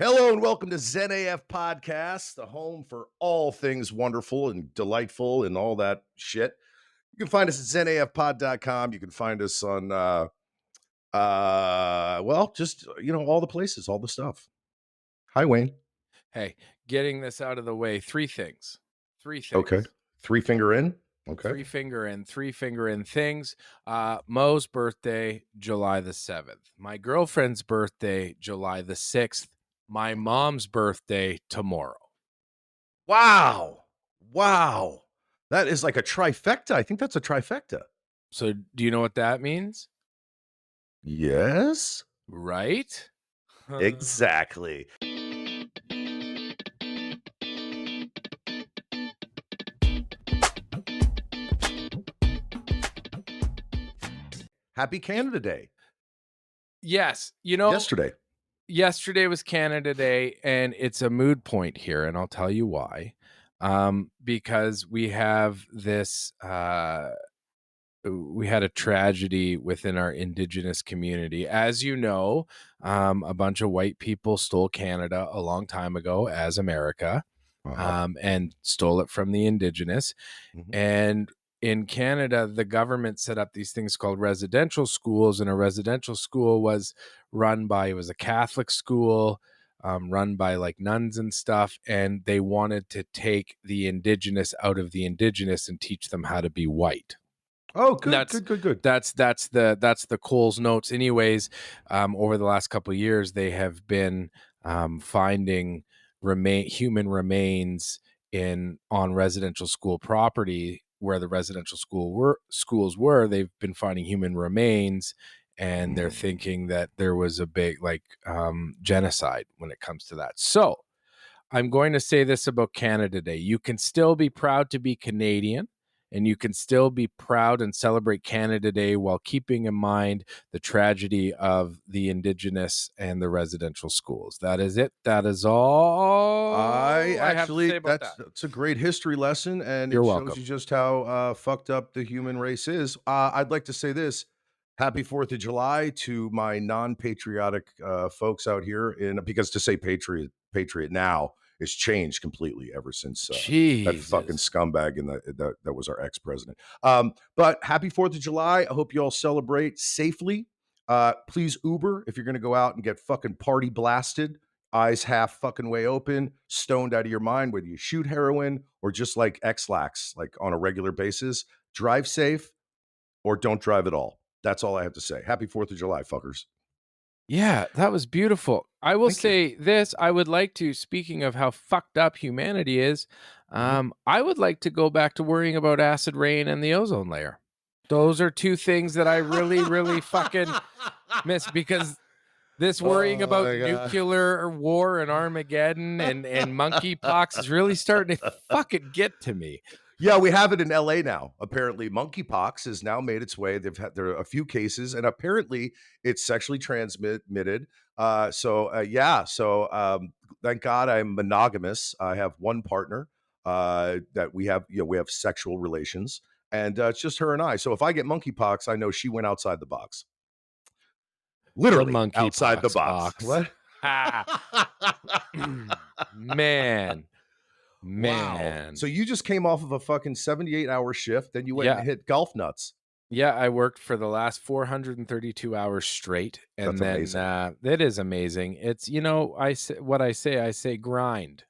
Hello and welcome to ZenAF Podcast, the home for all things wonderful and delightful and all that shit. You can find us at zenafpod.com. You can find us on all the places, all the stuff. Hi, Wayne. Hey, getting this out of the way, three things. Okay. Three finger in. Okay. Three finger in things. Mo's birthday, July the 7th. My girlfriend's birthday, July the 6th. My mom's birthday, tomorrow. Wow. Wow. That is like a trifecta. I think that's a trifecta. So do you know what that means? Yes. Right? Exactly. Happy Canada Day. Yes. Yesterday was Canada Day, and it's a mood point here, and I'll tell you why. Because we have this we had a tragedy within our Indigenous community. As you know, a bunch of white people stole Canada a long time ago as America, and stole it from the Indigenous. Mhm. And in Canada, the government set up these things called residential schools, and a residential school was it was a Catholic school, run by like nuns and stuff, and they wanted to take the Indigenous out of the Indigenous and teach them how to be white. Oh, good, good. That's the Coles notes. Anyways, over the last couple of years, they have been finding human remains on residential school property where the residential schools were. They've been finding human remains, and they're thinking that there was a big genocide when it comes to that. So I'm going to say this about Canada Day: you can still be proud to be Canadian, and you can still be proud and celebrate Canada Day while keeping in mind the tragedy of the Indigenous and the residential schools. That is it. That is all I have to say about that. That's a great history lesson, and You're it welcome. shows you just how fucked up the human race is. I'd like to say this: Happy 4th of July to my non-patriotic folks out here. Because to say patriot now has changed completely ever since that fucking scumbag that was our ex-president. But happy 4th of July. I hope you all celebrate safely. Please Uber if you're going to go out and get fucking party blasted, eyes half fucking way open, stoned out of your mind, whether you shoot heroin or just like X-Lax, like on a regular basis. Drive safe or don't drive at all. That's all I have to say. Happy 4th of July, fuckers. Yeah, that was beautiful. I will say this. I would like to, speaking of how fucked up humanity is, I would like to go back to worrying about acid rain and the ozone layer. Those are two things that I really, really fucking miss, because this worrying about nuclear war and Armageddon and monkeypox is really starting to fucking get to me. Yeah, we have it in LA now. Apparently, monkeypox has now made its way. There are a few cases, and apparently it's sexually transmitted. Thank God I'm monogamous. I have one partner that we have sexual relations, and it's just her and I. So if I get monkeypox, I know she went outside the box. Literally outside the box. What? Man. Wow. So you just came off of a fucking 78-hour shift, then you went and hit golf nuts. Yeah, I worked for the last 432 hours straight, and That's then amazing. that is amazing. It's I say grind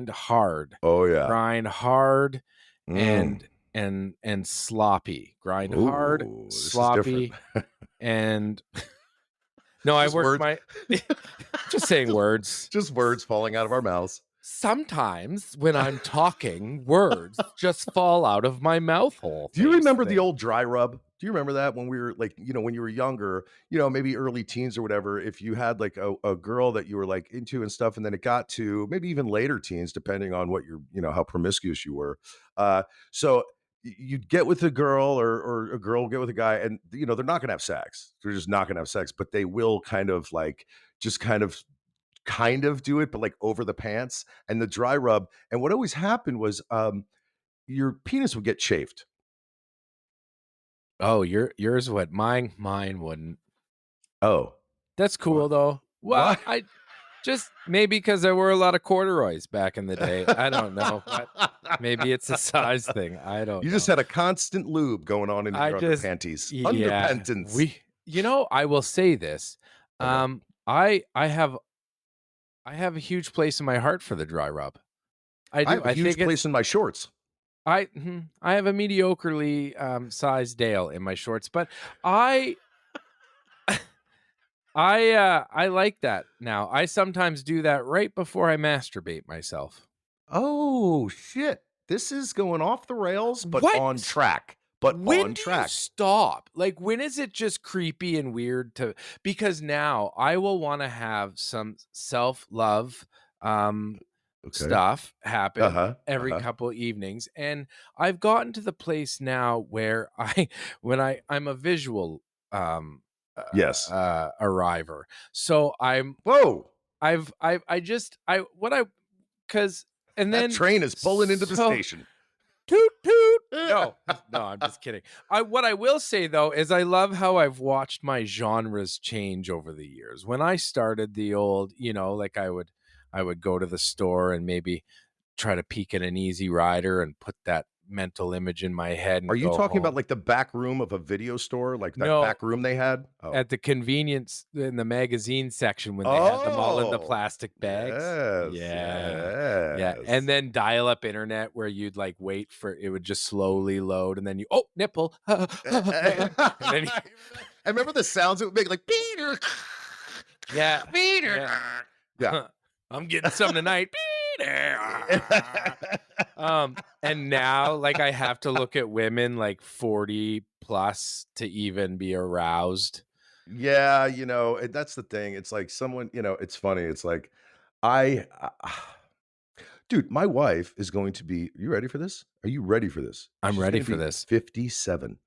hard. Oh yeah, grind hard and sloppy. Grind hard, sloppy, and no, I worked just saying words, just words falling out of our mouths. Sometimes when I'm talking, words just fall out of my mouth hole. Do you remember the old dry rub? Do you remember that when we were like, when you were younger, maybe early teens or whatever, if you had like a girl that you were like into and stuff, and then it got to maybe even later teens, depending on what how promiscuous you were. So you'd get with a girl or a girl will get with a guy, and they're not going to have sex. They're just not going to have sex, but they will kind of do it, but like over the pants and the dry rub. And what always happened was your penis would get chafed. Oh, yours would. Mine wouldn't. Oh, that's cool though. Well, Just maybe because I wore a lot of corduroys back in the day. I don't know, but maybe it's a size thing. I don't You just know. had a constant lube going on in I your just underpanties. yeah, Underpentance. I will say this. Okay. Um, I have a huge place in my heart for the dry rub. I I do. have a I think huge place it's in my shorts. I have a mediocrely sized Dale in my shorts, but I I like that now. I sometimes do that right before I masturbate myself. Oh, shit. This is going off the rails, but on What? track. But When on do you track. stop? Like, when is it just creepy and weird to because now I will wanna have some self-love, Okay. stuff happen Uh-huh. every Uh-huh. couple evenings, and I've gotten to the place now where when I'm a visual, Yes. arriver. So Whoa. I just I what I because and That then train is pulling into the so station. toot toot. No, no, I'm just kidding. What I will say though is I love how I've watched my genres change over the years. When I started the old, like I would go to the store and maybe try to peek at an Easy Rider and put that mental image in my head Are and you go talking about home. like the back room of a video store? Like that No, back room they had? Oh. at the convenience in the magazine section when they had them all in the Oh. plastic bags. Yes. Yeah. Yeah. And Yes. then dial up internet where you'd like wait for it would just slowly load and then nipple. And then I remember the sounds it would make like Peter. yeah. Peter. Yeah. Yeah. I'm getting some tonight. And now like I have to look at women like 40 plus to even be aroused. Yeah, that's the thing. It's like someone, it's funny. It's like I dude, my wife is going to be you ready for this? Are you ready for this? I'm She's ready going to for be this. 57,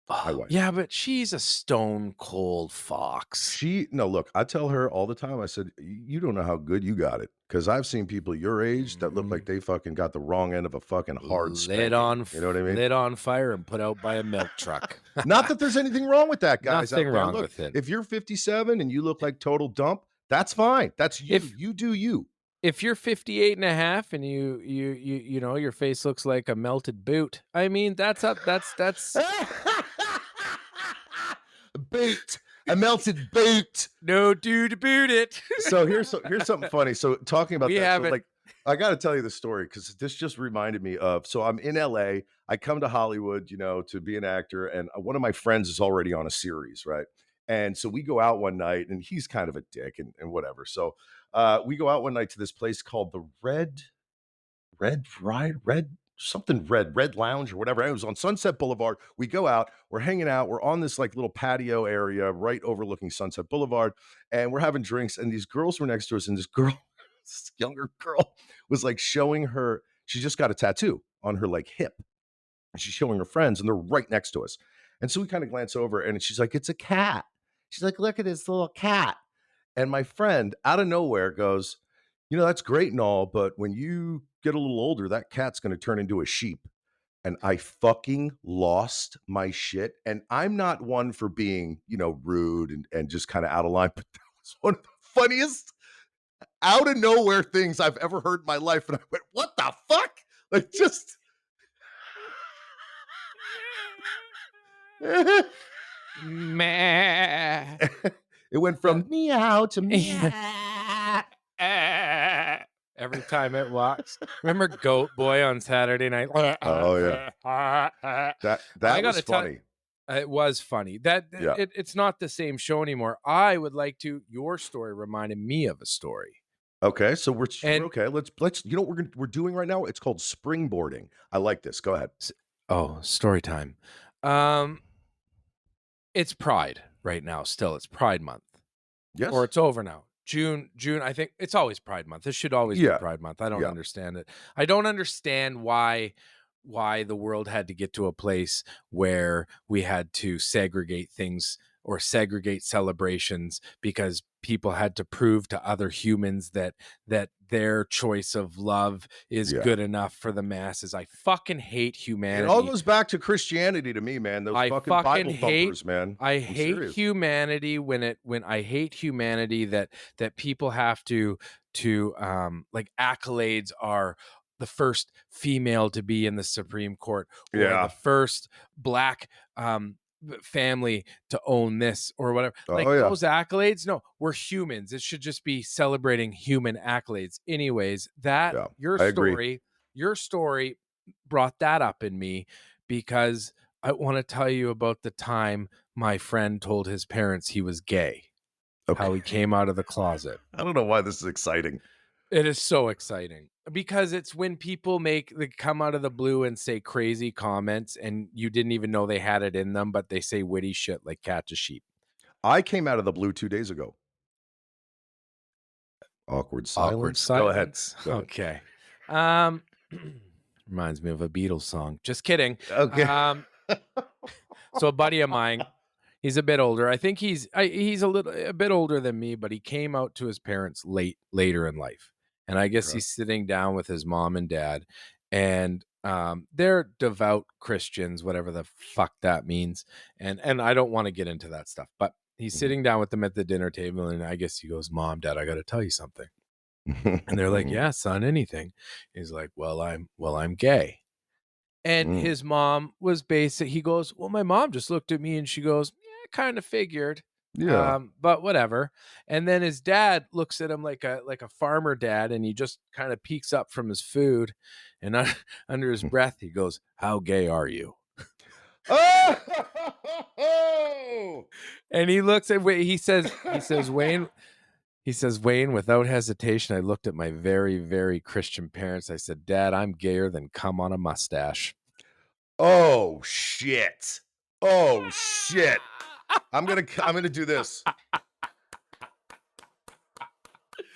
my Oh, wife. yeah, but she's a stone cold fox. She no, look, I tell her all the time, I said, You don't know how good you got it. Because I've seen people your age that look like Mm, they fucking got the wrong end of a fucking hard lit spanking. on You know what f I mean? lit on fire and put out by a milk truck. Not that there's anything wrong with that, guys Nothing out there. wrong Look, with it. if you're 57 and you look like total dump, that's fine. That's you. If You do you. if you're 58 and a half and your face looks like a melted boot, I mean, that's Boot. A melted boot. no dude to boot it. So here's something funny. So talking about We that, so have it. like I got to tell you the story because this just reminded me of. So I'm in LA. I come to Hollywood, to be an actor, and one of my friends is already on a series, right? And so we go out one night, and he's kind of a dick and whatever. So we go out one night to this place called the Red Lounge or whatever. It was on Sunset Boulevard. We go out, we're hanging out, we're on this like little patio area right overlooking Sunset Boulevard, and we're having drinks. And these girls were next to us, and this girl, this younger girl, was like showing her, she just got a tattoo on her like hip, and she's showing her friends, and they're right next to us. And so we kind of glance over, and she's like, It's a cat. She's like, Look at this little cat. And my friend out of nowhere goes, That's great and all, but when you get a little older, that cat's going to turn into a sheep. And I fucking lost my shit. And I'm not one for being, rude and just kind of out of line, but that was one of the funniest out of nowhere things I've ever heard in my life. And I went, What the fuck? Like, just. It Meh. went from meow to meow. Every time it walks. Remember Goat Boy on Saturday night? Oh, yeah. I That was gotta tell funny. it was funny. That Yeah. it's not the same show anymore. I would like to. Your story reminded me of a story, Okay, so we're and okay. Let's what we're doing right now? It's called springboarding. I like this. Go ahead. story time. Um, it's Pride right now. Still, it's Pride Month, or Yes. it's over now. June. I think it's always Pride Month. This should always be Yeah. Pride Month. I don't Yeah. understand it. I don't understand why the world had to get to a place where we had to segregate things or segregate celebrations because people had to prove to other humans that their choice of love is Yeah. good enough for the masses. I fucking hate It all humanity. goes back to Christianity to me, man. Those I fucking fucking Bible hate thumpers, man. I I'm hate serious. humanity when I hate humanity that people have to like accolades are the first female to be in the Supreme Court or the Yeah. first black family to own this or whatever. Oh, Like yeah. those accolades, no, we're humans. It should just be celebrating human accolades. Anyways, that Yeah. I agree. your story brought that up in me because I want to tell you about the time my friend told his parents he was gay, Okay. how he came out of the closet. I don't know why this is exciting. It is so exciting because it's when people they come out of the blue and say crazy comments and you didn't even know they had it in them, but they say witty shit like cat to sheep. I came out of the blue 2 days ago. Awkward Awkward silence. Go ahead. silence. Go ahead. Okay. Um, reminds me of a Beatles song. Just kidding. Okay. So a buddy of mine, he's a bit older. I think he's a bit older than me, but he came out to his parents later in life. And I guess Okay. he's sitting down with his mom and dad, and they're devout Christians, whatever the fuck that means. And I don't want to get into that stuff, but he's Mhm. sitting down with them at the dinner table, and I guess he goes, "Mom, Dad, I got to tell you something." And they're like, "Yeah, son, anything." He's like, "Well, I'm gay." And Mm. his mom was basic. He goes, "Well, my mom just looked at me and she goes, yeah, kind of figured, Yeah. but whatever." And then his dad looks at him like a farmer dad, and he just kind of peeks up from his food, and under his breath, he goes, "How gay are you?" Oh! And he looks at Wayne. Wayne, without hesitation, I looked at my very, very Christian parents. I said, "Dad, I'm gayer than cum on a mustache." Oh, shit. Oh, shit. I'm gonna do this.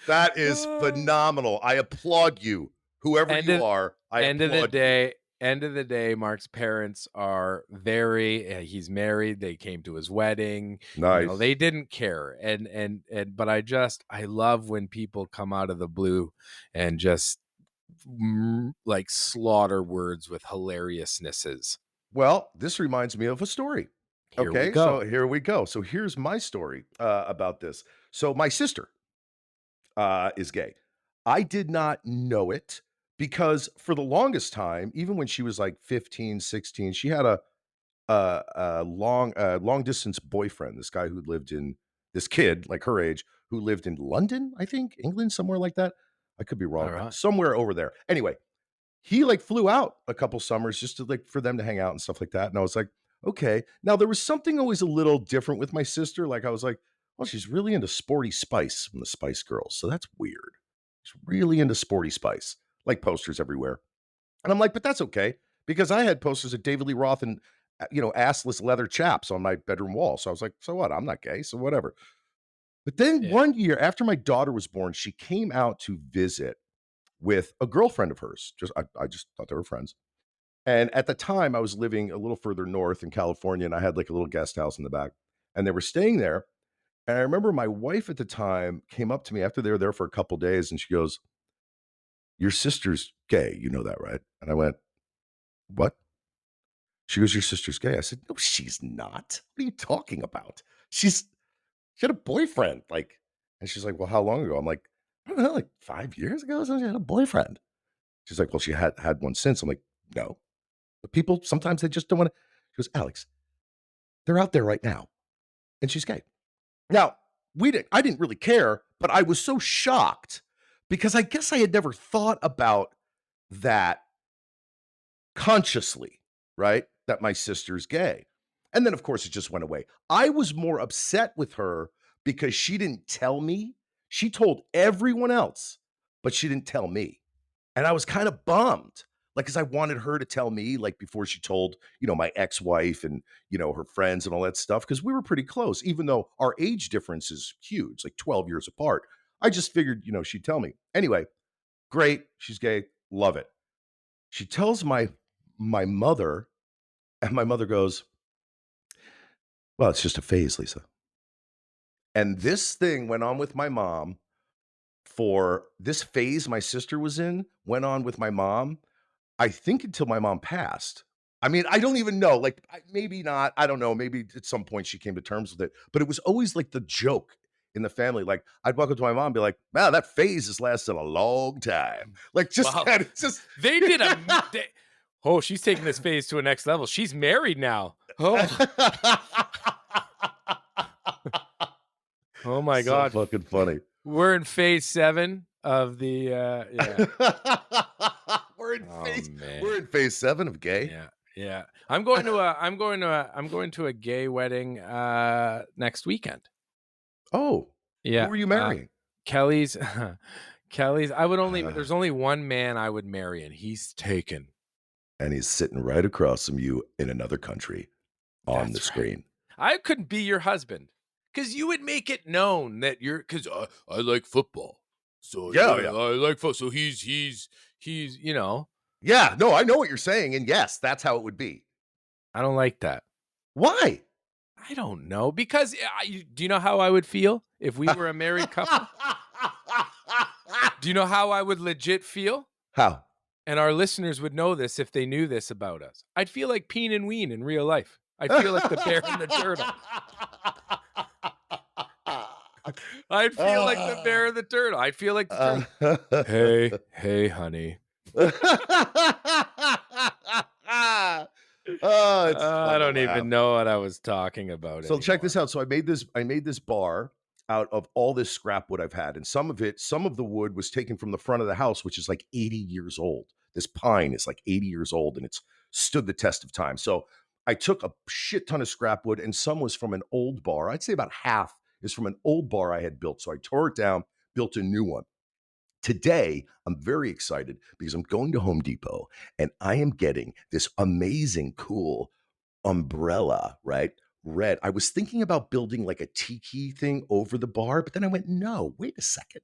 That is phenomenal. I applaud you. Whoever End you of are, I end of the applaud you. day end of the day, Mark's parents are very he's married, they came to his wedding, they Nice. didn't care, and but I love when people come out of the blue and just, like, slaughter words with hilariousnesses. Well, this reminds me of a story. Here we Okay, so go. here we go. So here's my story about this. So my sister is gay. I did not know it because for the longest time, even when she was like 15, 16, she had a long distance boyfriend. This kid like her age who lived in London, I think, England, somewhere like that. I could be wrong, Alright. somewhere over there. Anyway, he, like, flew out a couple summers just to, like, for them to hang out and stuff like that, and I was like, "Okay." Now, there was something always a little different with my sister, like, I was like, "Well, she's really into Sporty Spice from the Spice Girls, so that's weird." She's really into Sporty Spice, like, posters everywhere, and I'm like, "But that's okay," because I had posters of David Lee Roth and, assless leather chaps on my bedroom wall, so I was like, "So what? I'm not gay, so whatever." But then Yeah. one year after my daughter was born, she came out to visit with a girlfriend of hers. I just thought they were friends. And at the time, I was living a little further north in California, and I had like a little guest house in the back, and they were staying there. And I remember my wife at the time came up to me after they were there for a couple days, and she goes, "Your sister's gay. You know that, right?" And I went, "What?" She goes, "Your sister's gay." I said, "No, she's not. What are you talking about? She had a boyfriend." Like, and she's like, "Well, how long ago?" I'm like, "I don't know, like 5 years ago. So she had a boyfriend." She's like, "Well, she had one since." I'm like, "No." But people sometimes they just don't wanna. She goes, "Alex, they're out there right now, and she's gay." Now, I didn't really care, but I was so shocked because I guess I had never thought about that consciously, right? That my sister's gay. And then, of course, it just went away. I was more upset with her because she didn't tell me. She told everyone else, but she didn't tell me. And I was kind of bummed, like, because I wanted her to tell me, like, before she told, my ex-wife and, her friends and all that stuff, because we were pretty close, even though our age difference is huge, like 12 years apart. I just figured, she'd tell me. Anyway, great. She's gay. Love it. She tells my mother, and my mother goes, Well, it's just a phase, Lisa. And this thing went on with my mom for this phase my sister was in, went on with my mom, I think until my mom passed. I mean, I don't even know, like, maybe not, I don't know, maybe at some point she came to terms with it, but it was always like the joke in the family, like, I'd walk up to my mom and be like, "Wow, that phase has lasted a long time." Like, just Wow. kinda just They did a they Oh, she's taking this phase to a next level. She's married now. Oh. Oh my So god. fucking funny. We're in phase 7 of the, yeah. We're in Oh, phase man. we're in phase 7 of gay. Yeah, yeah. I'm going to a gay wedding, next weekend. Oh, Yeah, who are you marrying? Kelly's Kelly's I would only Uh, there's only one man I would marry, and he's taken. and he's sitting right across from you in another country on the That's right. screen. I couldn't be your husband because you would make it known that you're because I like football. So Yeah, yeah. I like football. So he's Yeah, no, I know what you're saying, and yes, that's how it would be. I don't like that. Why? I don't know because do you know how I would feel if we were a married couple? Do you know how I would legit feel? How? And our listeners would know this if they knew this about us. I'd feel like Peen and Ween in real life. I'd feel like the bear and the turtle. I'd feel like the bear and the turtle. I'd feel like the turtle. Hey, hey, honey. Oh, it's I fun to don't laugh. even know what I was talking about So check this anymore. out. So I made this bar out of all this scrap wood I've had, and some of the wood was taken from the front of the house, which is like 80 years old. This pine is like 80 years old, and it's stood the test of time. So I took a shit ton of scrap wood, and some was from an old bar. I'd say about half is from an old bar I had built. So I tore it down, built a new one. Today, I'm very excited because I'm going to Home Depot and I am getting this amazing, cool umbrella, right? Red. I was thinking about building like a tiki thing over the bar, but then I went, no, wait a second.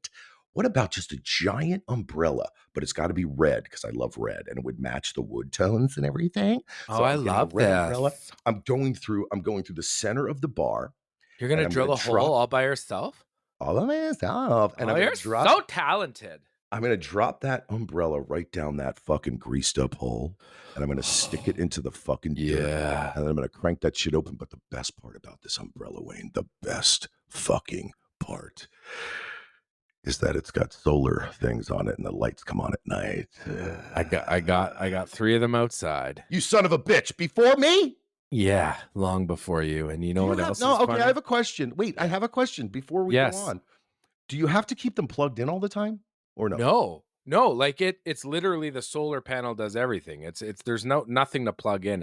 What about just a giant umbrella? But it's got to be red because I love red and it would match the wood tones and everything. Oh, So I I'm getting a love red this. umbrella. I'm going through the center of the bar You're and gonna I'm going drill to a hole drop all by yourself? all of my stuff and Oh, you're so talented. I'm gonna drop that umbrella right down that fucking greased up hole, and I'm gonna stick it into the fucking dirt, Yeah. and then I'm gonna crank that shit open. But the best part about this umbrella, Wayne, the best fucking part is that it's got solar things on it, and the lights come on at night. I got 3 of them outside. You son of a bitch! Before me? Yeah, long before you. And you Do know you what have else is no? Okay, I funny? have a question. Wait, I Yeah. have a question before we go Yes. on. Do you have to keep them plugged in all the time, or no? No. No, like it's literally the solar panel does everything. It's there's nothing to plug in.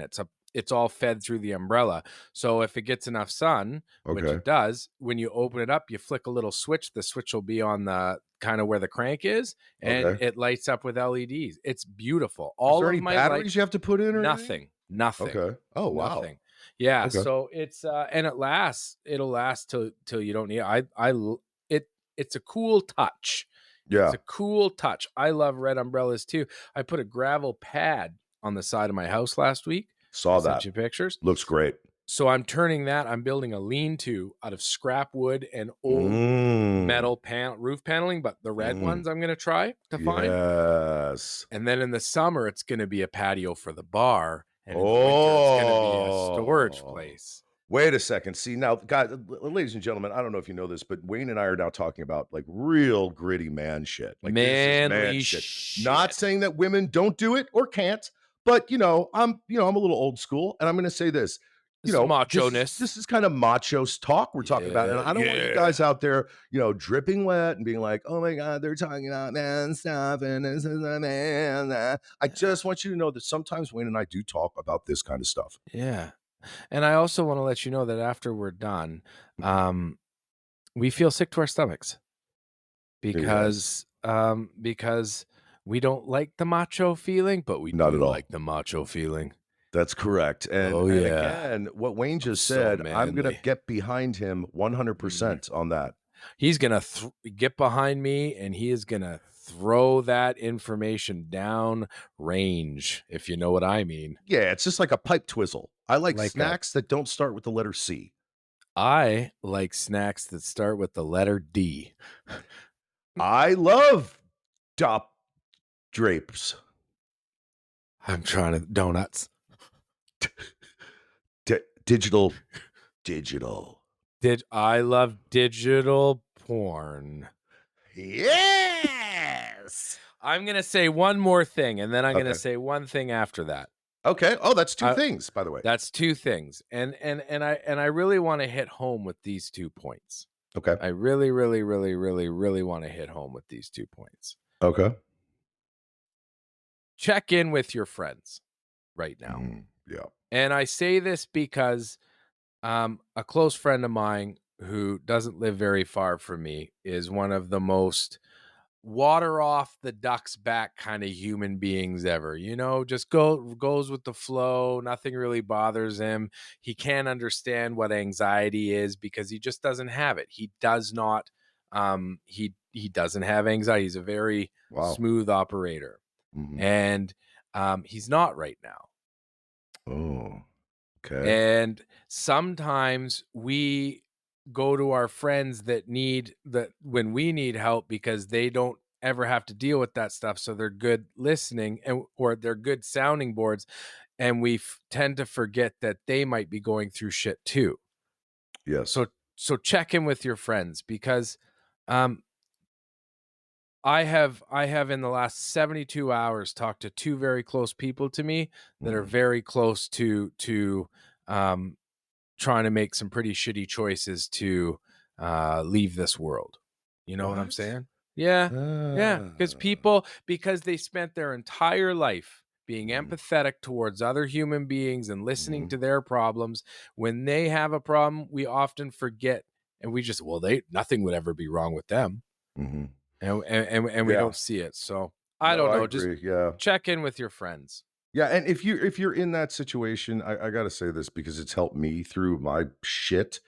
It's all fed through the umbrella. So if it gets enough sun, which Okay, it does, when you open it up, you flick a little switch. The switch will be on the kind of where the crank is, and okay. it lights up with LEDs. It's beautiful. Is there All any of my light batteries you have to put in or anything? nothing. Nothing. Okay. Oh wow. Nothing. Yeah, Okay. so it's and it'll last till you don't need it. It's a cool touch. It's Yeah. a cool touch. I love red umbrellas too. I put a gravel pad on the side of my house last week. I Saw sent that. you pictures. Looks great. So I'm building a lean-to out of scrap wood and old Mm. metal roof paneling, but the red Mm. ones I'm gonna try to find. Yes. And then in the summer, it's gonna be a patio for the bar, and in the winter, it's gonna be a storage Oh. place. Wait a second. See, now, guys, ladies and gentlemen, I don't know if you know this, but Wayne and I are now talking about like real gritty man shit. Like this is man Manly shit. Not shit. saying that women don't do it or can't, but I'm a little old school, and I'm going to say this. Some This macho-ness. is kind of macho's talk we're talking about, and Yeah, I don't want you yeah. guys out there, dripping wet and being like, "Oh my god, they're talking about man stuff and this is a man." I just want you to know that sometimes Wayne and I do talk about this kind of stuff. Yeah. And I also wanna let you know that after we're done, um, we feel sick to our stomachs Yes, because we don't like the macho feeling, but we not do at all. like the macho feeling. That's correct, and Oh, and yeah. again, what Wayne I'm just so said, I'm gonna manly. get behind him Mhm. 100% on that. He's gonna get behind me, and he is gonna throw that information down range, if you know what I mean. Yeah, it's just like a pipe twizzle. I like Like a snacks that don't start with the letter C. I like snacks that start with the letter D. I love Dop drapes. I'm trying to donuts. Digital, digital. Did I love digital porn? Yes. I'm gonna say one more thing, and then I'm gonna Okay. say one thing after that. Okay. Oh, that's 2 Uh, things, by the way. that's two things, and I really want to hit home with these 2 points. Okay. I really, really, really, really, really want to hit home with these 2 points. Okay. Check in with your friends right now, Yeah. and I say this because a close friend of mine who doesn't live very far from me is one of the most water off the duck's back kind of human beings ever. Just goes with the flow, nothing really bothers him. He can't understand what anxiety is because he just doesn't have it. He does not he doesn't have anxiety. He's a very Wow. smooth operator. Mhm. And he's not right now. Oh, okay. And sometimes we go to our friends that when we need help because they don't ever have to deal with that stuff. So they're good listening or they're good sounding boards. And we tend to forget that they might be going through shit too. Yes. So, so check in with your friends because, um, I have in the last 72 hours talked to two very close people to me that are Mhm. very close to um trying to make some pretty shitty choices to leave this world. You know what I'm What? saying? Yeah. Yeah. Ah. Because they spent their entire life being Mhm. empathetic towards other human beings and listening Mhm. to their problems. When they have a problem, we often forget and we just, well, they nothing would ever be wrong with them. Mhm. And we Yeah. don't see it. So I No, don't I know. Just agree, yeah. check in with your friends. Yeah, and if you're in that situation, I gotta say this because it's helped me through my shit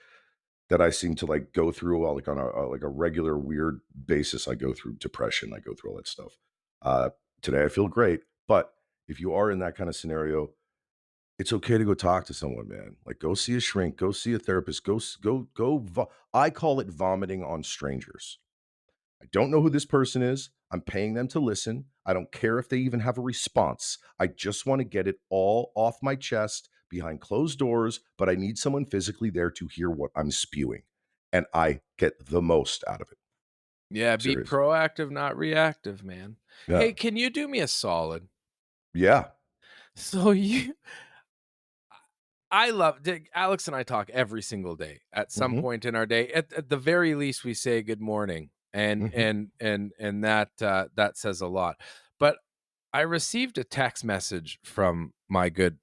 that I seem to, like, go through, like, on like, a regular weird basis. I go through depression, I go through all that stuff. Uh, Today I feel great, but if you are in that kinda scenario, it's okay to go talk to someone, man. Like, go see a shrink, go see a therapist, I call it vomiting on strangers. I don't know who this person is. I'm paying them to listen. I don't care if they even have a response. I just want to get it all off my chest behind closed doors, but I need someone physically there to hear what I'm spewing. And I get the most out of it. Yeah, be Serious. proactive, not reactive, man. Yeah. Hey, can you do me a solid? Yeah. So you I love Alex and I talk every single day at some Mhm. point in our day. At the very least, we say good morning, and Mhm. that says a lot. But I received a text message from my good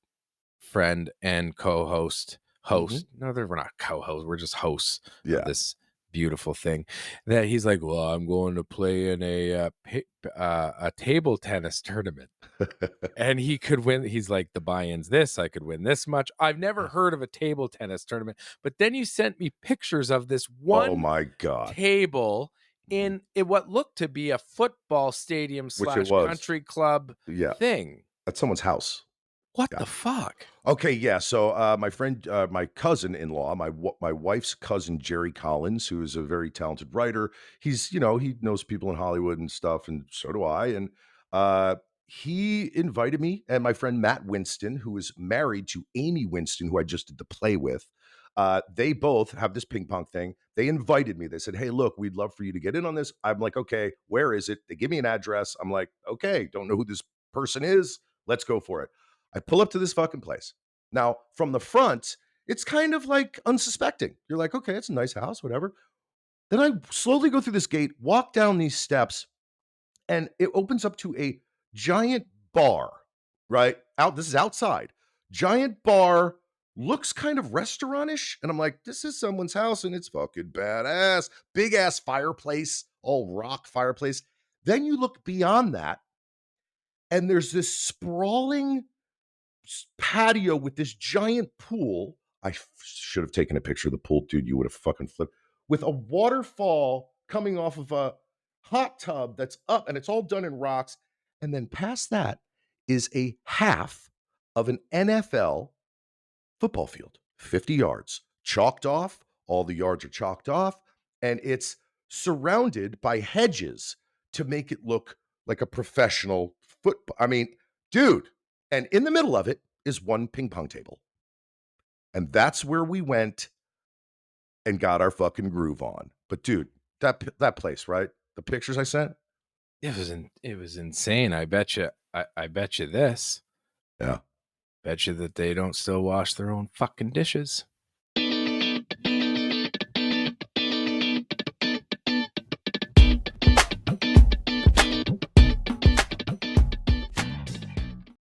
friend and co-host Mhm. host. No, we're not co-hosts. We're just hosts of Yeah. this beautiful thing. That he's like, well, I'm going to play in a table tennis tournament. And he could win. He's like, the buy-in's this. I could win this much. I've never heard of a table tennis tournament. But then you sent me pictures of this Oh one my god. table Mhm. in what looked to be a football stadium Which it slash was. country club Yeah. thing. At someone's house. What Yeah. the fuck? Okay, yeah. So, my friend, my cousin-in-law, my wife's cousin, Jerry Collins, who is a very talented writer. He knows people in Hollywood and stuff, and so do I. And uh, he invited me and my friend Matt Winston, who is married to Amy Winston, who I just did the play with. They both have this ping pong thing. They invited me. They said, "Hey, look, we'd love for you to get in on this." I'm like, "Okay, where is it?" They give me an address. I'm like, "Okay, don't know who this person is. Let's go for it." I pull up to this fucking place. Now, from the front, it's kind of like unsuspecting. You're like, okay, it's a nice house, whatever. Then I slowly go through this gate, walk down these steps, and it opens up to a giant bar, right? This is outside. Giant bar, looks kind of restaurantish. And I'm like, this is someone's house and it's fucking badass. Big ass fireplace, all rock fireplace. Then you look beyond that, and there's this sprawling patio with this giant pool. Should have taken a picture of the pool, dude. You would have fucking flipped. With a waterfall coming off of a hot tub that's up, and it's all done in rocks. And then past that is a half of an NFL football field, 50 yards, chalked off, All the yards are chalked off, and it's surrounded by hedges to make it look like a professional football. I mean, dude, and in the middle of it is one ping pong table. And that's where we went and got our fucking groove on. But dude, that place, right? The pictures I sent? It was insane. I bet you this. Yeah. Bet you that they don't still wash their own fucking dishes.